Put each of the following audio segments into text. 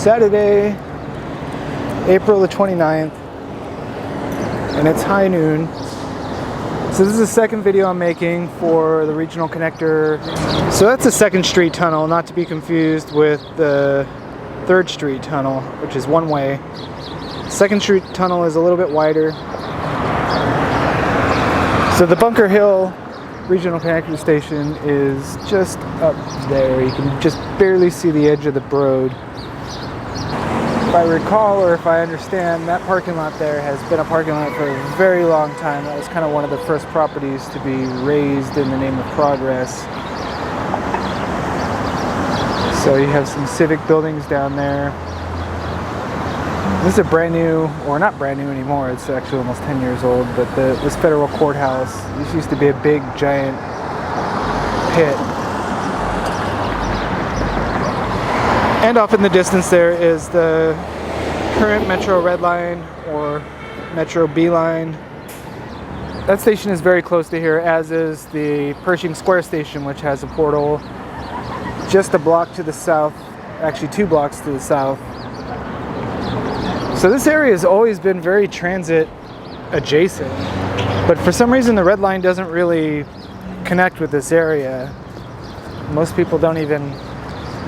Saturday, April the 29th, and it's high noon. So this is the second video I'm making for the regional connector. So that's the 2nd Street tunnel, not to be confused with the 3rd Street tunnel, which is one way. 2nd Street tunnel is a little bit wider. So the Bunker Hill regional connector station is just up there. You can just barely see the edge of the road. If I recall, or if I understand, that parking lot there has been a parking lot for a very long time. That was kind of one of the first properties to be raised in the name of progress. So you have some civic buildings down there. This is a brand new, or not brand new anymore, it's actually almost 10 years old, but this federal courthouse, this used to be a big, giant pit. And off in the distance there is the current Metro Red Line or Metro B Line. That station is very close to here, as is the Pershing Square station, which has a portal just a block to the south, actually 2 blocks to the south. So this area has always been very transit adjacent, but for some reason the Red Line doesn't really connect with this area. Most people don't even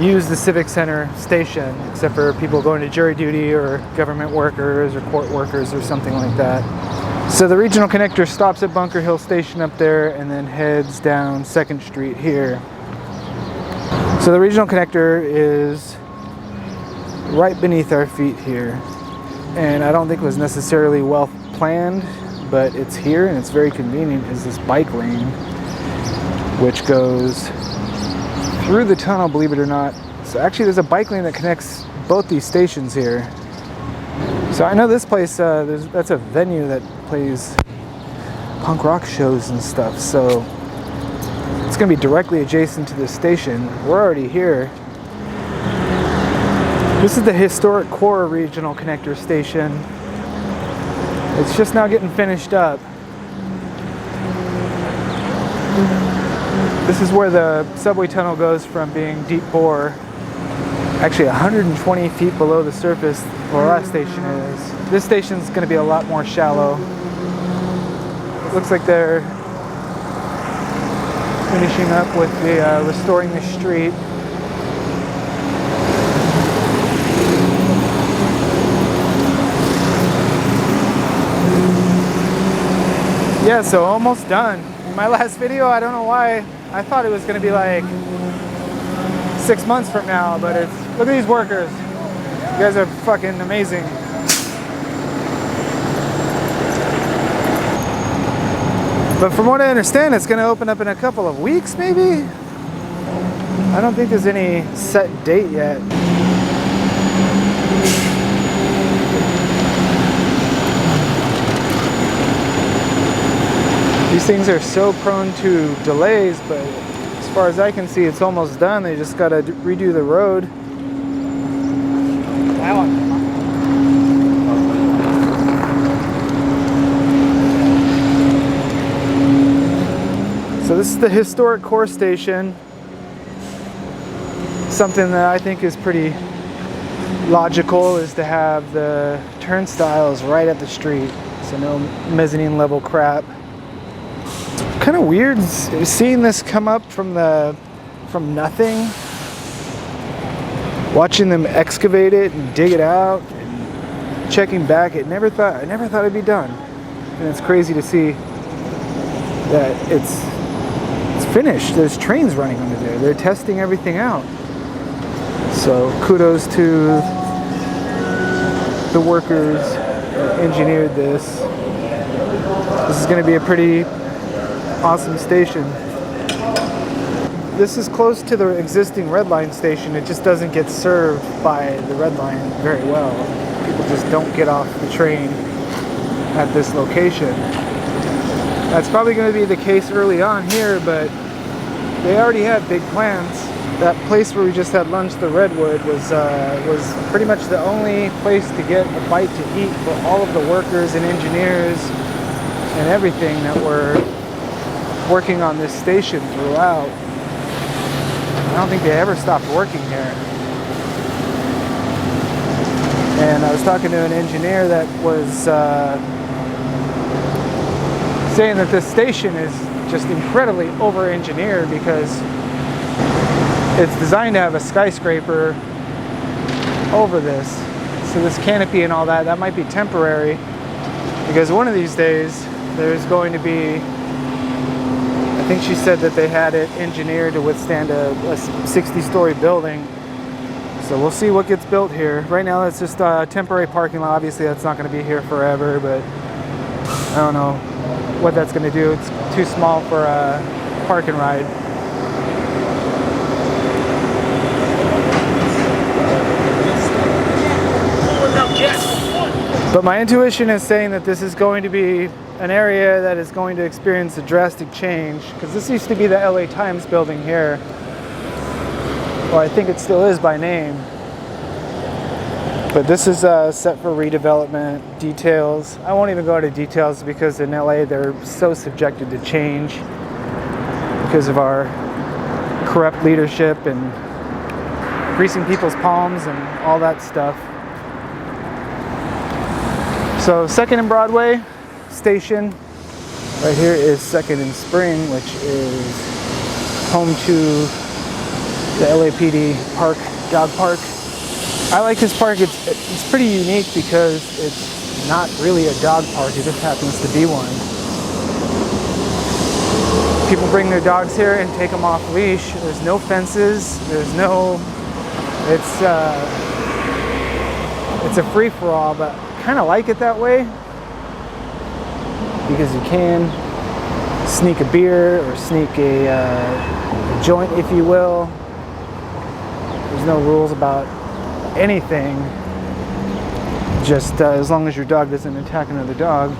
use the Civic Center station, except for people going to jury duty or government workers or court workers or something like that. So the regional connector stops at Bunker Hill Station up there and then heads down 2nd Street here. So the regional connector is right beneath our feet here. And I don't think it was necessarily well planned, but it's here and it's very convenient. Is this bike lane, which goes through the tunnel, believe it or not. So actually there's a bike lane that connects both these stations here. So I know this place, that's a venue that plays punk rock shows and stuff. So it's gonna be directly adjacent to this station. We're already here. This is the historic Core Regional Connector station. It's just now getting finished up. This is where the subway tunnel goes from being deep bore, actually 120 feet below the surface where that station is. This station is going to be a lot more shallow. It looks like they're finishing up with the restoring the street. Yeah, so almost done. In my last video, I don't know why, I thought it was going to be like 6 months from now, but it's, look at these workers. You guys are fucking amazing. But from what I understand, it's going to open up in a couple of weeks, maybe? I don't think there's any set date yet. These things are so prone to delays, but as far as I can see, it's almost done. They just got to redo the road. So this is the historic Core station. Something that I think is pretty logical is to have the turnstiles right at the street, so no mezzanine level crap. Kind of weird seeing this come up from nothing, watching them excavate it and dig it out, and checking back. I never thought it'd be done, and it's crazy to see that it's finished. There's trains running under there. They're testing everything out. So kudos to the workers that engineered this. This is going to be a pretty awesome station. This is close to the existing Red Line station. It just doesn't get served by the Red Line very well. People just don't get off the train at this location. That's probably going to be the case early on here, but they already had big plans. That place where we just had lunch, the Redwood, was pretty much the only place to get a bite to eat for all of the workers and engineers and everything that were working on this station throughout. I don't think they ever stopped working here. And I was talking to an engineer that was saying that this station is just incredibly over-engineered because it's designed to have a skyscraper over this. So this canopy and all that might be temporary, because one of these days there's going to be, I think she said that they had it engineered to withstand a 60-story building. So we'll see what gets built here. Right now it's just a temporary parking lot. Obviously that's not going to be here forever, but I don't know what that's going to do. It's too small for a park and ride. But my intuition is saying that this is going to be an area that is going to experience a drastic change, because this used to be the LA Times building here. Well, I think it still is by name. But this is set for redevelopment. Details, I won't even go into details because in LA they're so subjected to change because of our corrupt leadership and greasing people's palms and all that stuff. So 2nd and Broadway station right here is 2nd and Spring, which is home to the LAPD park, dog park. I like this park. It's pretty unique because it's not really a dog park, it just happens to be one. People bring their dogs here and take them off leash. There's no fences, there's no, it's a free-for-all, but kind of like it that way because you can sneak a beer or sneak a joint, if you will. There's no rules about anything, just as long as your dog doesn't attack another dog.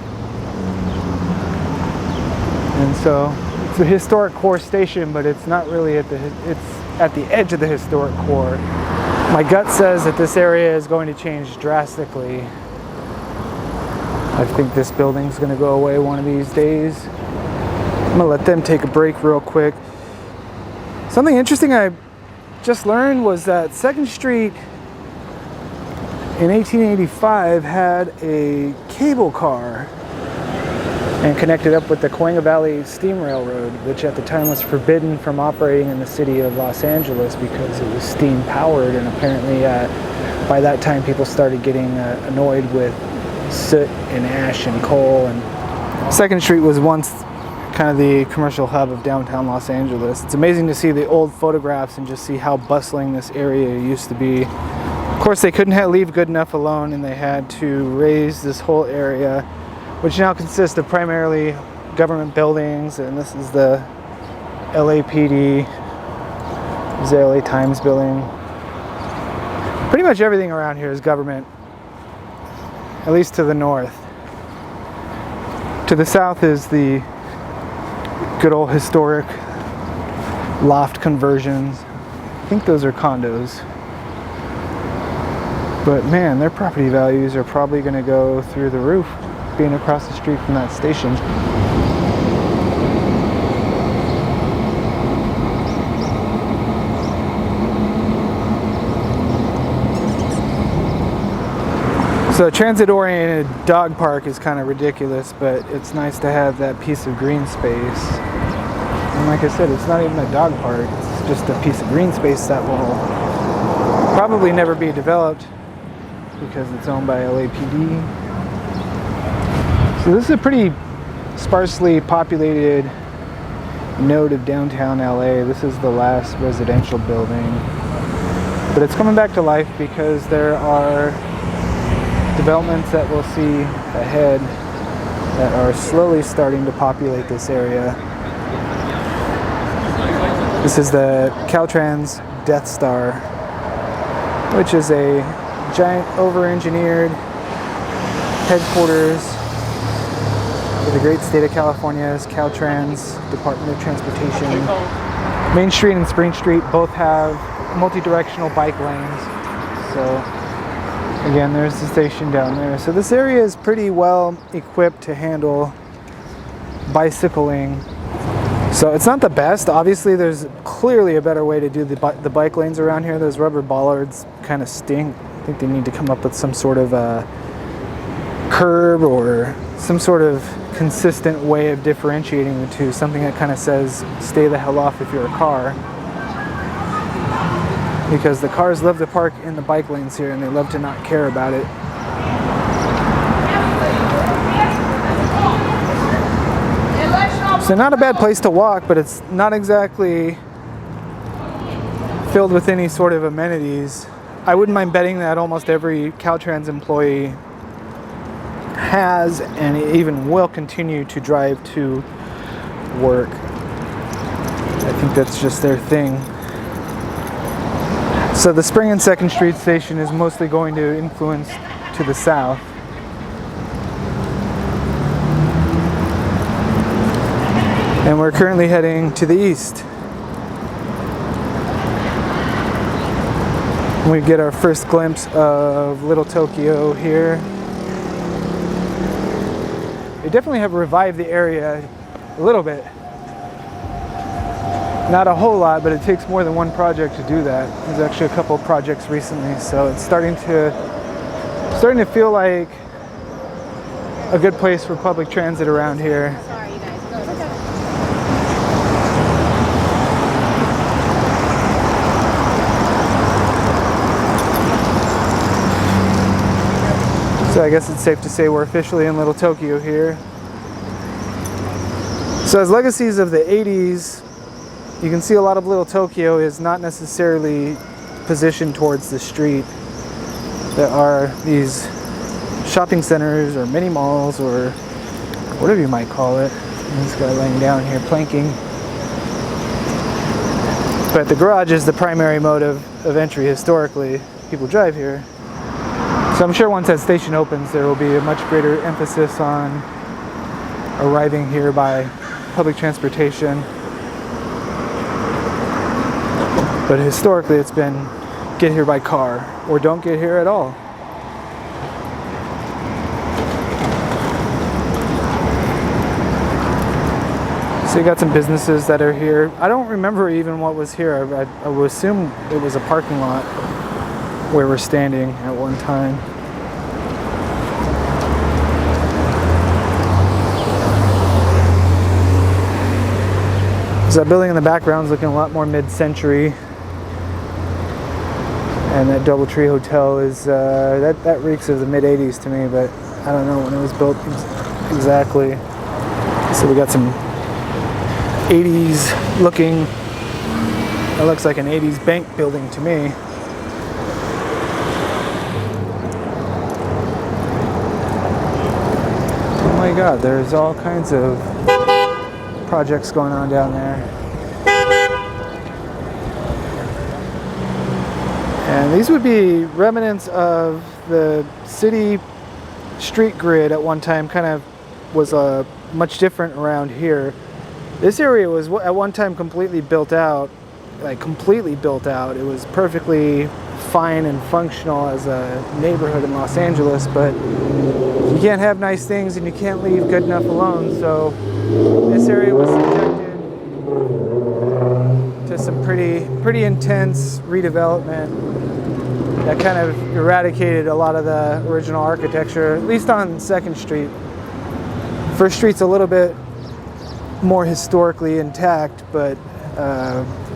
And so it's a historic core station, but it's not really it's at the edge of the historic core. My gut says that this area is going to change drastically. I think this building's going to go away one of these days. I'm going to let them take a break real quick. Something interesting I just learned was that 2nd Street in 1885 had a cable car and connected up with the Cahuenga Valley Steam Railroad, which at the time was forbidden from operating in the city of Los Angeles because it was steam powered, and apparently by that time people started getting annoyed with soot and ash and coal. And 2nd Street was once kind of the commercial hub of downtown Los Angeles. It's amazing to see the old photographs and just see how bustling this area used to be. Of course, they couldn't leave good enough alone, and they had to raise this whole area, which now consists of primarily government buildings. And this is the LAPD, this is the LA Times building. Pretty much everything around here is government, at least to the north. To the south is the good old historic loft conversions. I think those are condos. But man, their property values are probably going to go through the roof being across the street from that station. So transit-oriented dog park is kind of ridiculous, but it's nice to have that piece of green space. And like I said, it's not even a dog park, it's just a piece of green space that will probably never be developed because it's owned by LAPD. So this is a pretty sparsely populated node of downtown LA. This is the last residential building. But it's coming back to life because there are developments that we'll see ahead that are slowly starting to populate this area. This is the Caltrans Death Star, which is a giant over-engineered headquarters for the great state of California's Caltrans Department of Transportation. Main Street and Spring Street both have multi-directional bike lanes. So again, there's the station down there. So this area is pretty well equipped to handle bicycling. So it's not the best. Obviously, there's clearly a better way to do the bike lanes around here. Those rubber bollards kind of stink. I think they need to come up with some sort of curb or some sort of consistent way of differentiating the two. Something that kind of says, stay the hell off if you're a car. Because the cars love to park in the bike lanes here and they love to not care about it. So not a bad place to walk, but it's not exactly filled with any sort of amenities. I wouldn't mind betting that almost every Caltrans employee has and even will continue to drive to work. I think that's just their thing. So the Spring and 2nd Street station is mostly going to influence to the south. And we're currently heading to the east. We get our first glimpse of Little Tokyo here. They definitely have revived the area a little bit. Not a whole lot, but it takes more than one project to do that. There's actually a couple of projects recently, so it's starting to feel like a good place for public transit around here. Sorry, you guys. So I guess it's safe to say we're officially in Little Tokyo here. So as legacies of the 80s, you can see a lot of Little Tokyo is not necessarily positioned towards the street. There are these shopping centers or mini malls or whatever you might call it. And this guy laying down here planking. But the garage is the primary mode of entry historically. People drive here. So I'm sure once that station opens, there will be a much greater emphasis on arriving here by public transportation. But historically it's been get here by car or don't get here at all. So you got some businesses that are here. I don't remember even what was here. I would assume it was a parking lot where we're standing at one time. So that building in the background is looking a lot more mid-century. And that DoubleTree Hotel is, that reeks of the mid-80s to me, but I don't know when it was built exactly. So we got some 80s looking, it looks like an 80s bank building to me. Oh my God, there's all kinds of projects going on down there. And these would be remnants of the city street grid at one time. Kind of was much different around here. This area was at one time completely built out, like completely built out. It was perfectly fine and functional as a neighborhood in Los Angeles, but you can't have nice things and you can't leave good enough alone. So this area was subjected to some pretty intense redevelopment that kind of eradicated a lot of the original architecture, at least on 2nd Street. First Street's a little bit more historically intact, but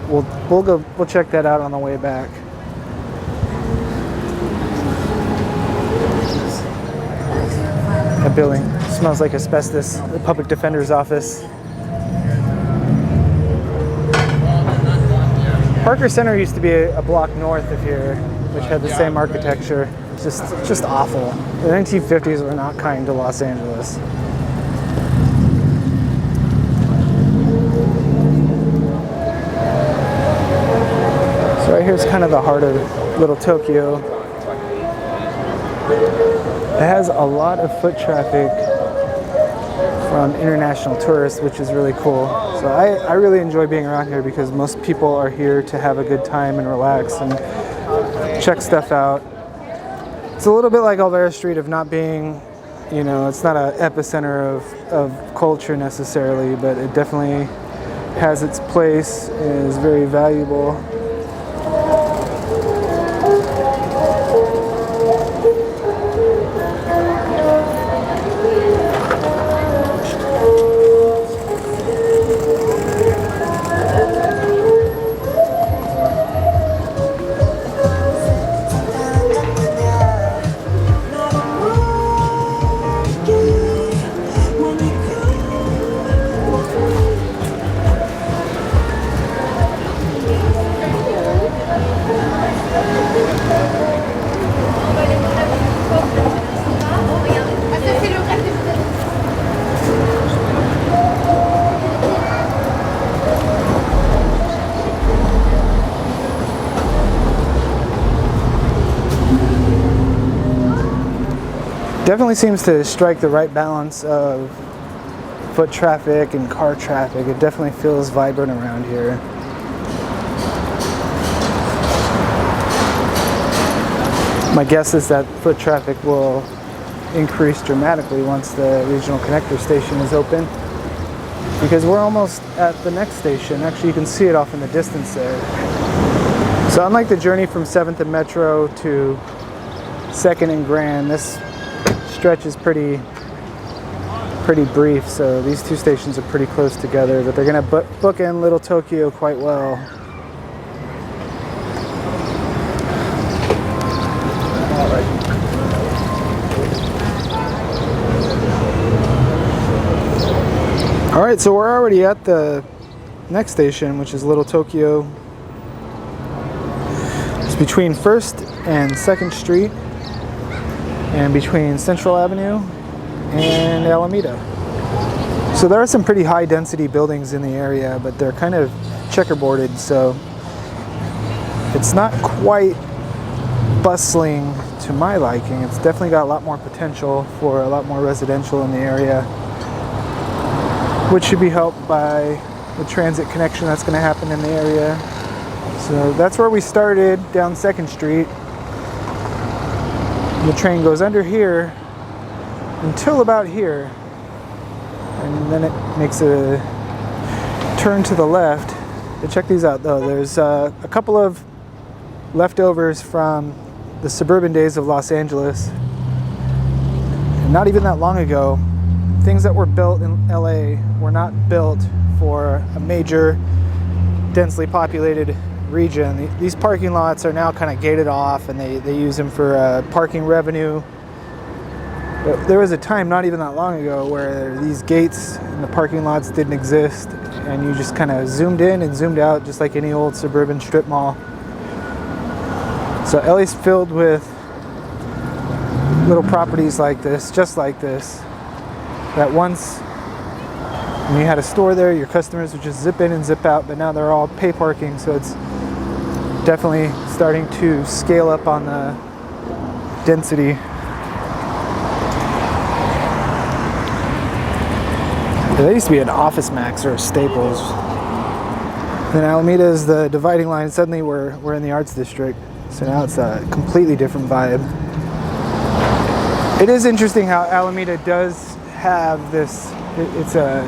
we'll check that out on the way back. That building smells like asbestos. The public defender's office. Parker Center used to be a block north of here, which had the same architecture. It's just awful. The 1950s were not kind to Los Angeles. So right here is kind of the heart of Little Tokyo. It has a lot of foot traffic from international tourists, which is really cool. So I really enjoy being around here because most people are here to have a good time and relax and check stuff out. It's a little bit like Alvera Street of not being, it's not an epicenter of culture necessarily, but it has its place and is very valuable. Definitely seems to strike the right balance of foot traffic and car traffic. It definitely feels vibrant around here. My guess is that foot traffic will increase dramatically once the regional connector station is open, because we're almost at the next station. Actually, you can see it off in the distance there. So unlike the journey from 7th and Metro to 2nd and Grand, this stretch is pretty brief, so these two stations are pretty close together, but they're going to bookend Little Tokyo quite well. Alright, so we're already at the next station, which is Little Tokyo. It's between 1st and 2nd Street, and between Central Avenue and Alameda. So there are some pretty high density buildings in the area, but they're kind of checkerboarded, so it's not quite bustling to my liking. It's definitely got a lot more potential for a lot more residential in the area, which should be helped by the transit connection that's going to happen in the area. So that's where we started, down 2nd Street. The train goes under here until about here, and then it makes a turn to the left. But check these out though. There's a couple of leftovers from the suburban days of Los Angeles. And not even that long ago, things that were built in LA were not built for a major, densely populated region. These parking lots are now kind of gated off, and they use them for parking revenue. But there was a time not even that long ago where these gates in the parking lots didn't exist, and you just kind of zoomed in and zoomed out just like any old suburban strip mall. So LA's filled with little properties like this, just like this, that once when you had a store there, your customers would just zip in and zip out, but now they're all pay parking, so it's definitely starting to scale up on the density. There used to be an Office Max or a Staples. Then Alameda is the dividing line. Suddenly we're in the Arts District, so now it's a completely different vibe. It is interesting how Alameda does have this, it's a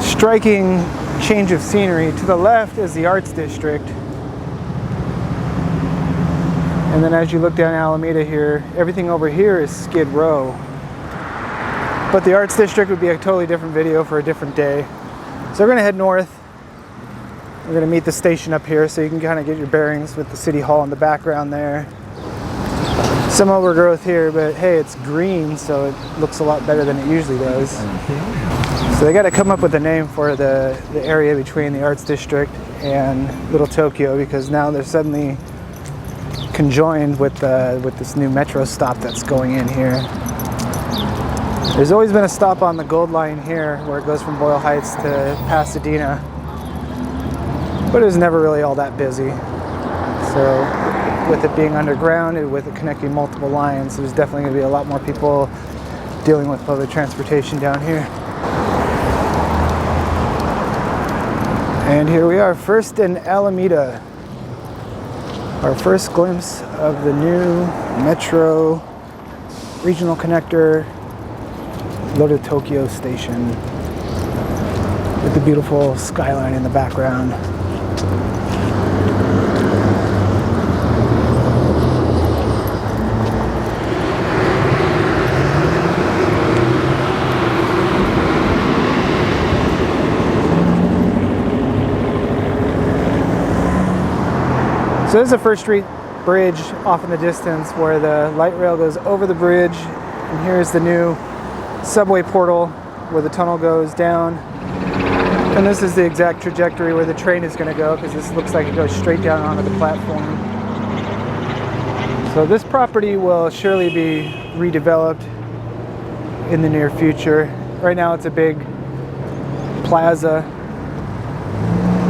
striking change of scenery. To the left is the Arts District, and then as you look down Alameda here, everything over here is Skid Row. But the Arts District would be a totally different video for a different day. So we're gonna head north. We're gonna meet the station up here so you can kind of get your bearings with the City Hall in the background there. Some overgrowth here, but hey, it's green, so it looks a lot better than it usually does. So they got to come up with a name for the area between the Arts District and Little Tokyo, because now they're suddenly conjoined with this new metro stop that's going in here. There's always been a stop on the Gold Line here where it goes from Boyle Heights to Pasadena, but it was never really all that busy. So with it being underground and with it connecting multiple lines, there's definitely going to be a lot more people dealing with public transportation down here. And here we are, first in Alameda. Our first glimpse of the new Metro Regional Connector Little Tokyo Station. with the beautiful skyline in the background. So this is the First Street Bridge off in the distance where the light rail goes over the bridge, and here's the new subway portal where the tunnel goes down. And this is the exact trajectory where the train is going to go, because this looks like it goes straight down onto the platform. So this property will surely be redeveloped in the near future. Right now it's a big plaza.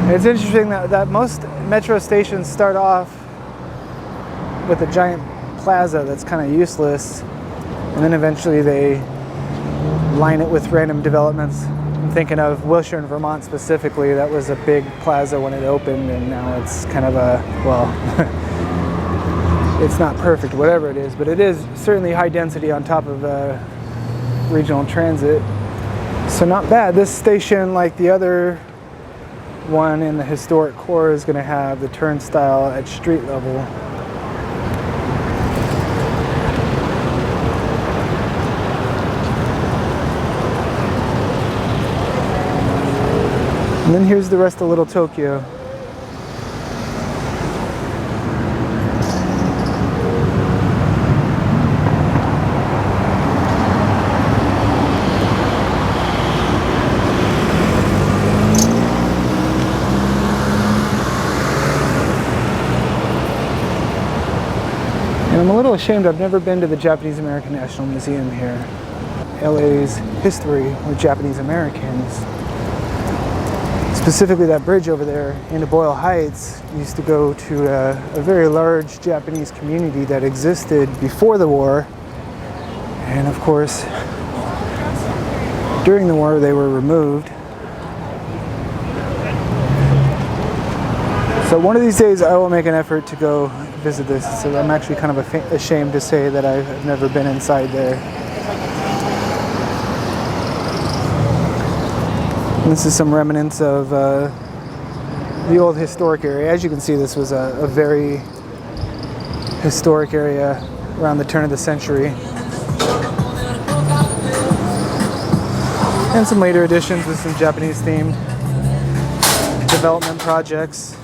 And it's interesting that most metro stations start off with a giant plaza that's kind of useless, and then eventually they line it with random developments. I'm thinking of Wilshire in Vermont specifically. That was a big plaza when it opened, and now it's kind of a, well, it's not perfect, whatever it is, but it is certainly high density on top of regional transit. So not bad. This station, like the other one in the historic core, is going to have the turnstile at street level. And then here's the rest of Little Tokyo. And I'm a little ashamed I've never been to the Japanese American National Museum here. LA's history with Japanese Americans. Specifically that bridge over there into Boyle Heights used to go to a very large Japanese community that existed before the war. And of course, during the war they were removed. So one of these days I will make an effort to go visit this. So I'm actually kind of ashamed to say that I've never been inside there. This is some remnants of the old historic area. As you can see, this was a very historic area around the turn of the century. And some later additions with some Japanese themed development projects.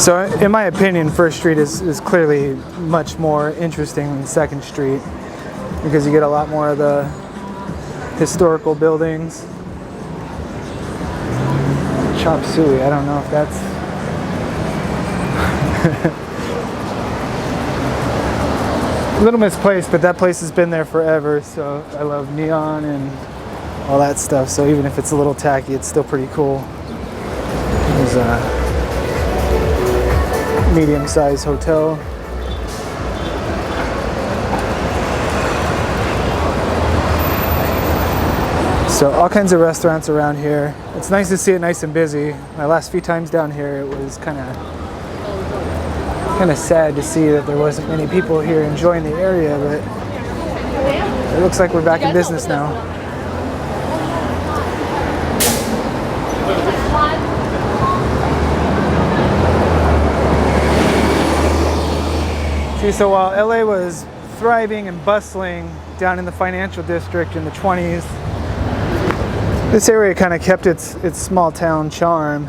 So in my opinion, First Street is clearly much more interesting than Second Street, because you get a lot more of the historical buildings. Chop suey, I don't know if that's a little misplaced, but that place has been there forever, so I love neon and all that stuff. So even if it's a little tacky, it's still pretty cool. There's a medium-sized hotel. So all kinds of restaurants around here. It's nice to see it nice and busy. My last few times down here, it was kind of sad to see that there wasn't many people here enjoying the area, but it looks like we're back in business now. See, so while LA was thriving and bustling down in the financial district in the 20s, this area kind of kept its small town charm,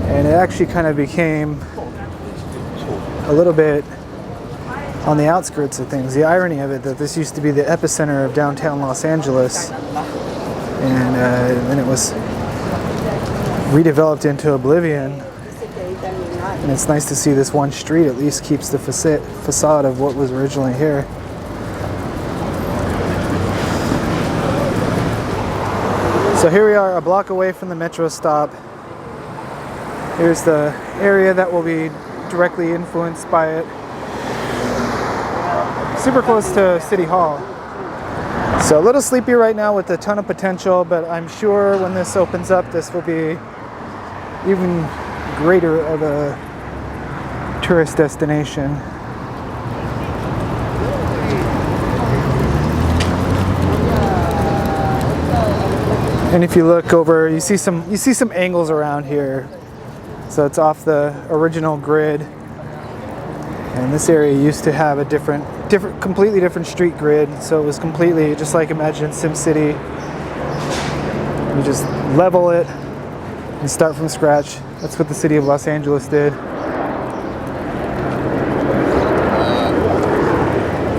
and it actually kind of became a little bit on the outskirts of things. The irony of it, that this used to be the epicenter of downtown Los Angeles, and then it was redeveloped into oblivion. And it's nice to see this one street at least keeps the facade of what was originally here. So here we are, a block away from the metro stop. Here's the area that will be directly influenced by it. super close to City Hall. So a little sleepy right now with a ton of potential, but I'm sure when this opens up, this will be even greater of a tourist destination. And if you look over, you see some angles around here. So it's off the original grid. And this area used to have a completely different street grid. So it was completely just like imagine SimCity. You just level it and start from scratch. That's what the city of Los Angeles did.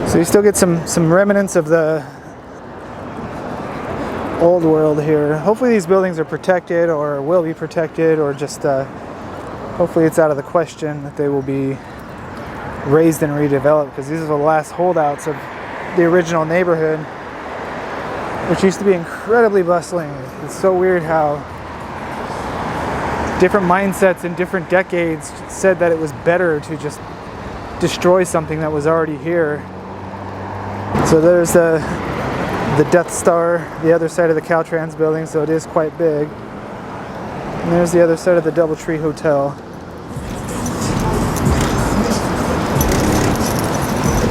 So you still get some remnants of the old world here. Hopefully these buildings are protected or will be protected, or just hopefully it's out of the question that they will be raised and redeveloped, because these are the last holdouts of the original neighborhood, which used to be incredibly bustling. It's so weird how different mindsets in different decades said that it was better to just destroy something that was already here. So there's the Death Star, the other side of the Caltrans building, so it is quite big. And there's the other side of the DoubleTree Hotel.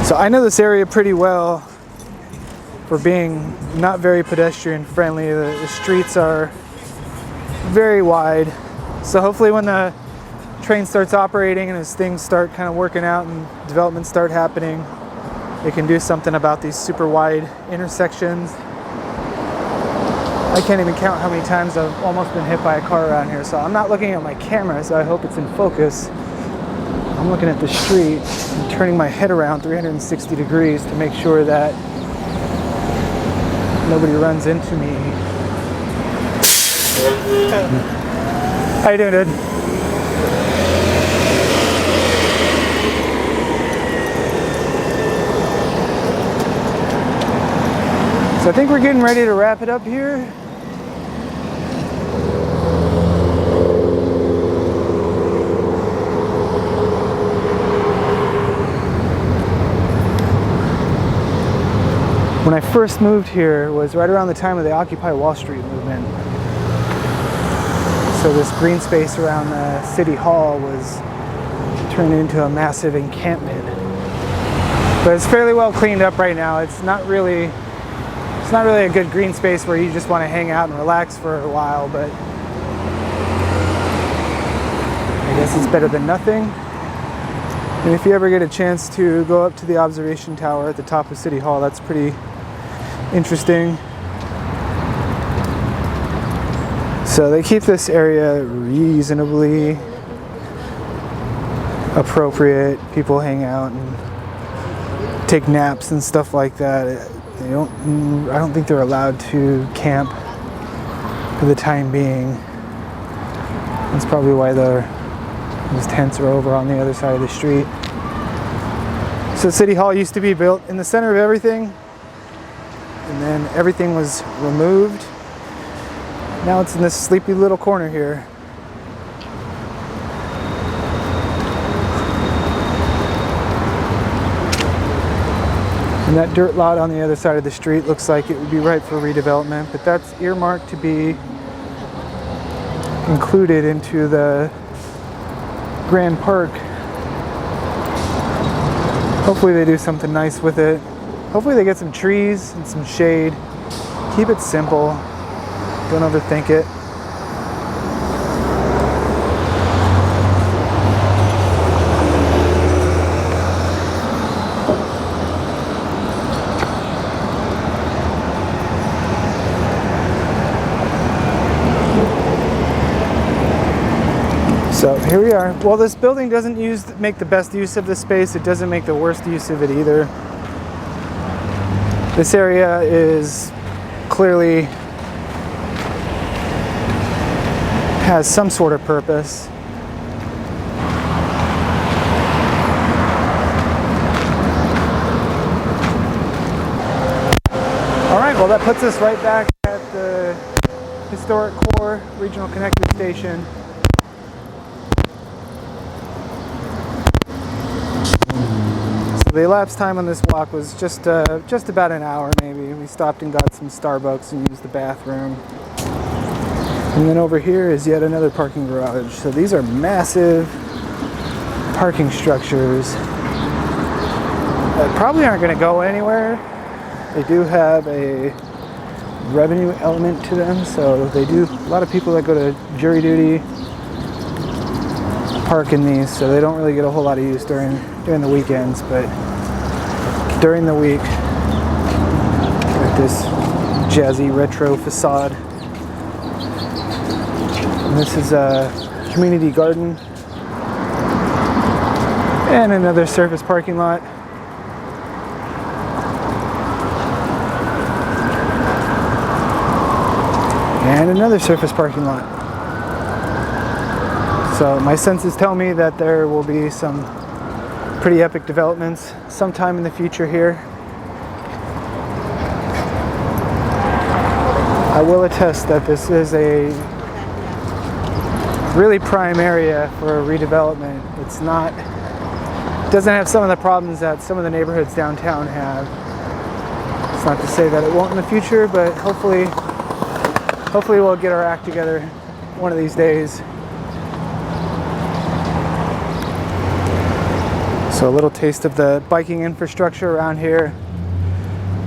So I know this area pretty well for being not very pedestrian friendly. The streets are very wide. So hopefully when the train starts operating and as things start kind of working out and developments start happening, they can do something about these super wide intersections. I can't even count how many times I've almost been hit by a car around here. So I'm not looking at my camera, so I hope it's in focus. I'm looking at the street and turning my head around 360 degrees to make sure that nobody runs into me. How you doing, dude? So I think we're getting ready to wrap it up here. When I first moved here was right around the time of the Occupy Wall Street movement. So this green space around the City Hall was turned into a massive encampment. But it's fairly well cleaned up right now. It's not really a good green space where you just want to hang out and relax for a while, but I guess it's better than nothing. And if you ever get a chance to go up to the observation tower at the top of City Hall, that's pretty interesting. So they keep this area reasonably appropriate. People hang out and take naps and stuff like that. I don't think they're allowed to camp for the time being. That's probably why those tents are over on the other side of the street. So City Hall used to be built in the center of everything, and then everything was removed. Now it's in this sleepy little corner here. And that dirt lot on the other side of the street looks like it would be ripe for redevelopment, but that's earmarked to be included into the Grand Park. Hopefully they do something nice with it. Hopefully they get some trees and some shade. Keep it simple. Don't overthink it. So here we are. Well, this building doesn't make the best use of this space. It doesn't make the worst use of it either. This area is clearly has some sort of purpose. All right, well that puts us right back at the historic Core Regional Connected Station. The elapsed time on this walk was just about an hour maybe. We stopped and got some Starbucks and used the bathroom. And then over here is yet another parking garage. So these are massive parking structures that probably aren't going to go anywhere. They do have a revenue element to them, so they do, a lot of people that go to jury duty park in these, so they don't really get a whole lot of use during the weekends, but during the week, got this jazzy retro facade. And this is a community garden and another surface parking lot. And another surface parking lot. So my senses tell me that there will be some pretty epic developments sometime in the future here. I will attest that this is a really prime area for redevelopment. It doesn't have some of the problems that some of the neighborhoods downtown have. It's not to say that it won't in the future, but hopefully we'll get our act together one of these days. So a little taste of the biking infrastructure around here.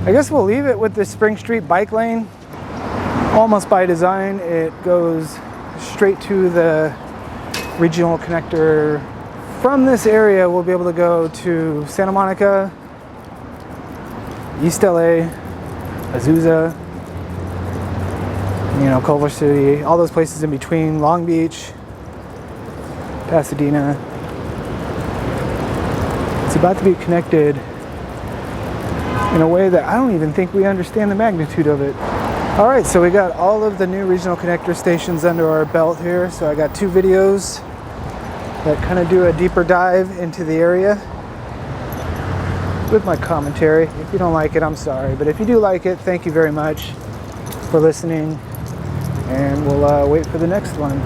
I guess we'll leave it with the Spring Street bike lane. Almost by design, it goes straight to the regional connector. From this area, we'll be able to go to Santa Monica, East LA, Azusa, Culver City, all those places in between, Long Beach, Pasadena. It's about to be connected in a way that I don't even think we understand the magnitude of it. All right, so we got all of the new regional connector stations under our belt here. So I got 2 videos that kind of do a deeper dive into the area with my commentary. If you don't like it, I'm sorry. But if you do like it, thank you very much for listening. And we'll wait for the next one.